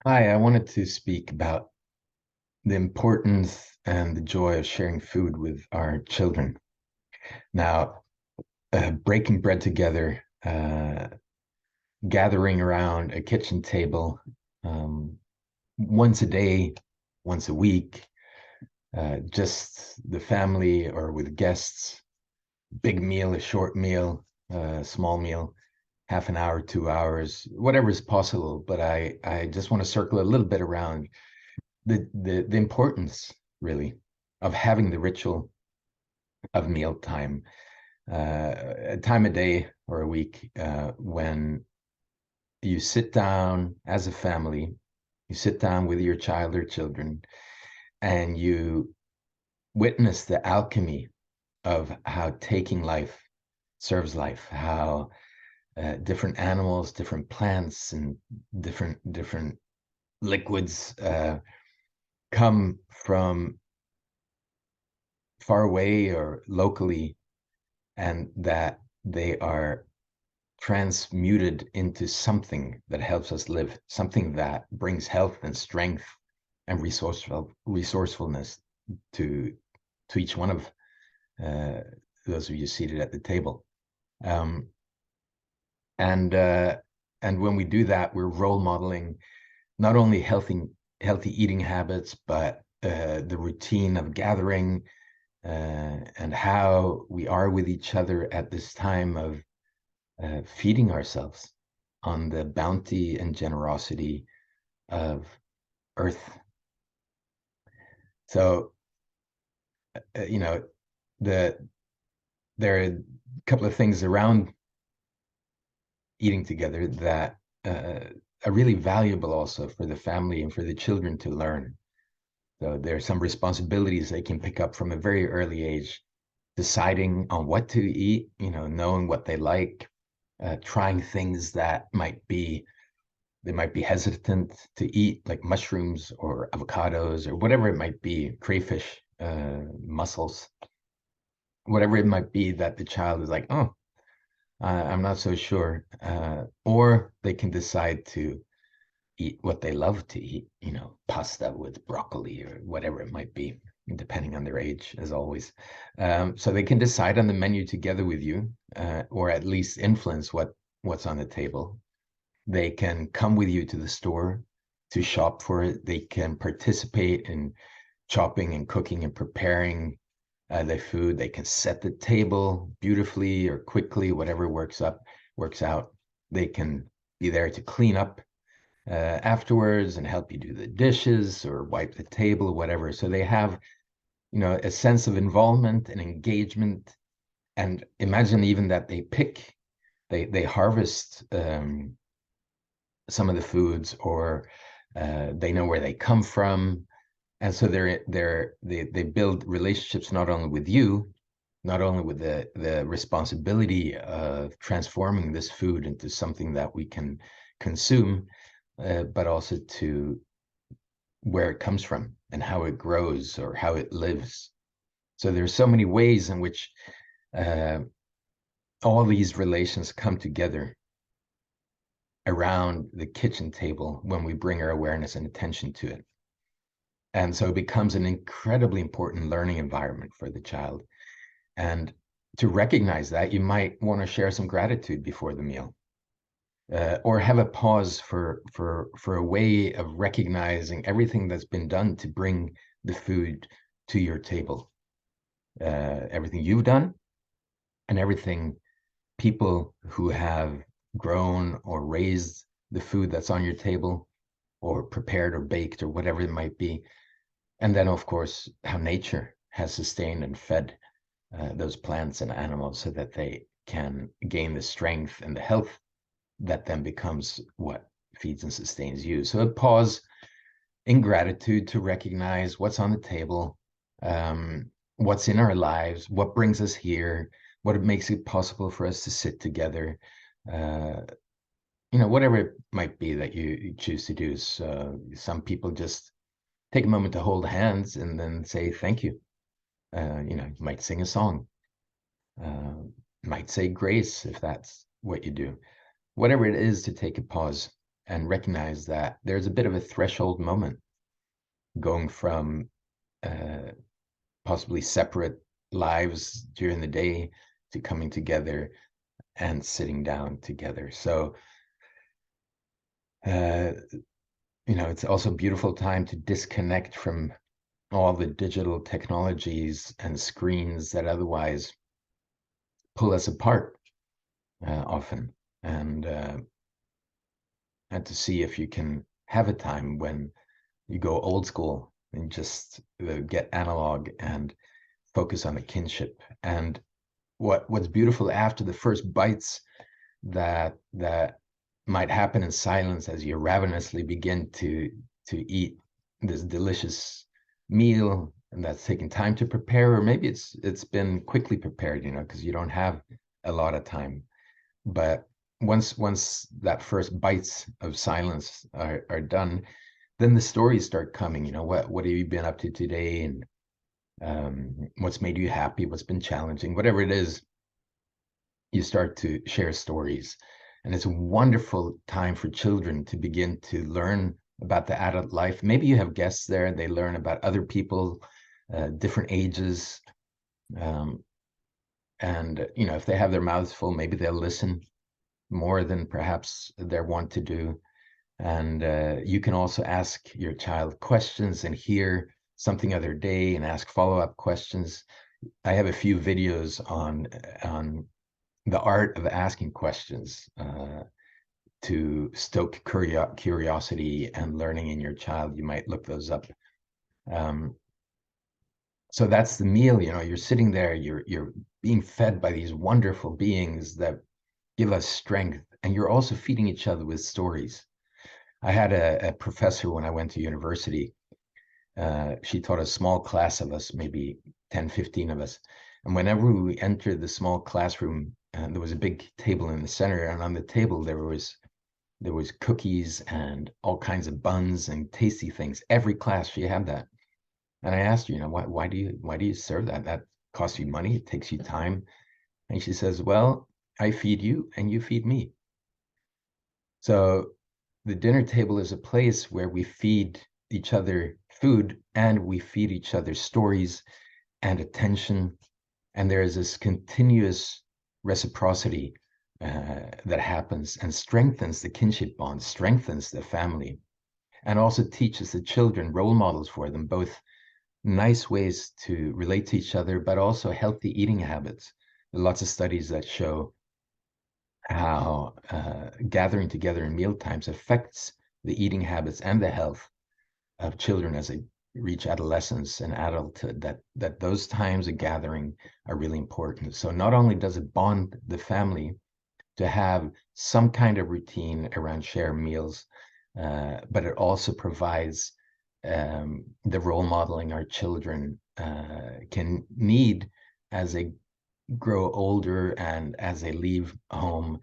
Hi, I wanted to speak about the importance and the joy of sharing food with our children. Now, breaking bread together, gathering around a kitchen table um, once a day, once a week, just the family or with guests, big meal, a short meal, small meal, half an hour, 2 hours, whatever is possible. But I just want to circle a little bit around the importance really of having the ritual of mealtime, a time a day or a week when you sit down as a family, you sit down with your child or children, and you witness the alchemy of how taking life serves life, how different animals, different plants, and different liquids come from far away or locally, and that they are transmuted into something that helps us live, something that brings health and strength and resourcefulness to each one of uh, those of you seated at the table. Um, and and when we do that, we're role modeling not only healthy eating habits, but the routine of gathering and how we are with each other at this time of feeding ourselves on the bounty and generosity of Earth. So, you know, the there are a couple of things around eating together that are really valuable also for the family and for the children to learn. So there are some responsibilities they can pick up from a very early age, deciding on what to eat, knowing what they like, trying things that they might be hesitant to eat, like mushrooms or avocados or whatever it might be, crayfish, mussels, whatever it might be that the child is like, oh, I'm not so sure. Or they can decide to eat what they love to eat, pasta with broccoli or whatever it might be, depending on their age, as always. So they can decide on the menu together with you, or at least influence what's on the table. They can come with you to the store to shop for it. They can participate in chopping and cooking and preparing their food. They can set the table beautifully or quickly, whatever works out. They can be there to clean up afterwards and help you do the dishes or wipe the table or whatever. So they have, a sense of involvement and engagement. And imagine even that they harvest some of the foods, or they know where they come from, and so they build relationships not only with you, not only with the responsibility of transforming this food into something that we can consume, but also to where it comes from and how it grows or how it lives. So there's so many ways in which uh, all these relations come together around the kitchen table when we bring our awareness and attention to it. And so it becomes an incredibly important learning environment for the child. And to recognize that, you might want to share some gratitude before the meal, or have a pause for a way of recognizing everything that's been done to bring the food to your table, everything you've done, and everything people who have grown or raised the food that's on your table, or prepared or baked or whatever it might be. And then, of course, how nature has sustained and fed those plants and animals so that they can gain the strength and the health that then becomes what feeds and sustains you. So a pause in gratitude to recognize what's on the table, what's in our lives, what brings us here, what makes it possible for us to sit together. Uh, whatever it might be that you choose to do. So some people just take a moment to hold hands and then say thank you. You might sing a song, might say grace if that's what you do. Whatever it is, to take a pause and recognize that there's a bit of a threshold moment going from possibly separate lives during the day to coming together and sitting down together. So, it's also a beautiful time to disconnect from all the digital technologies and screens that otherwise pull us apart often, and to see if you can have a time when you go old school and just get analog and focus on the kinship. And what's beautiful after the first bites that might happen in silence as you ravenously begin to eat this delicious meal, and that's taken time to prepare, or maybe it's been quickly prepared, because you don't have a lot of time. But once that first bites of silence are done, then the stories start coming. What have you been up to today, and what's made you happy, what's been challenging, whatever it is, you start to share stories. And it's a wonderful time for children to begin to learn about the adult life. Maybe you have guests there, they learn about other people, different ages. And if they have their mouths full, maybe they'll listen more than perhaps they're wont to do. And you can also ask your child questions and hear something other day and ask follow-up questions. I have a few videos on the art of asking questions to stoke curiosity and learning in your child. You might look those up. So that's the meal. You're sitting there, you're being fed by these wonderful beings that give us strength, and you're also feeding each other with stories. I had a professor when I went to university. She taught a small class of us, maybe 10, 15 of us. And whenever we entered the small classroom, there was a big table in the center, and on the table there was cookies and all kinds of buns and tasty things. Every class she had that. And I asked her, why do you serve that? That costs you money, it takes you time. And she says, well, I feed you and you feed me. So the dinner table is a place where we feed each other food and we feed each other stories and attention. And there is this continuous reciprocity that happens and strengthens the kinship bond, strengthens the family, and also teaches the children role models for them, both nice ways to relate to each other, but also healthy eating habits. There are lots of studies that show how gathering together in meal times affects the eating habits and the health of children as they reach adolescence and adulthood, that those times of gathering are really important. So not only does it bond the family to have some kind of routine around shared meals, but it also provides the role modeling our children can need as they grow older and as they leave home,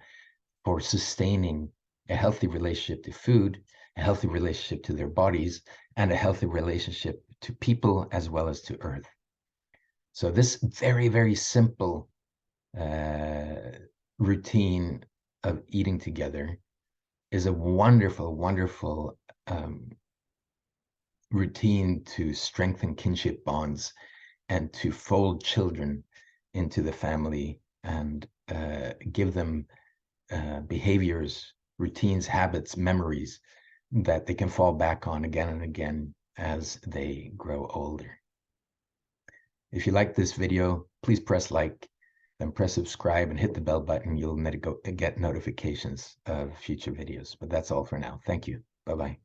for sustaining a healthy relationship to food, a healthy relationship to their bodies, and a healthy relationship to people as well as to earth. So this very, very simple routine of eating together is a wonderful, wonderful routine to strengthen kinship bonds and to fold children into the family and give them behaviors, routines, habits, memories that they can fall back on again and again as they grow older. If you like this video, please press like, then press subscribe and hit the bell button. You'll get notifications of future videos. But that's all for now. Thank you. Bye-bye.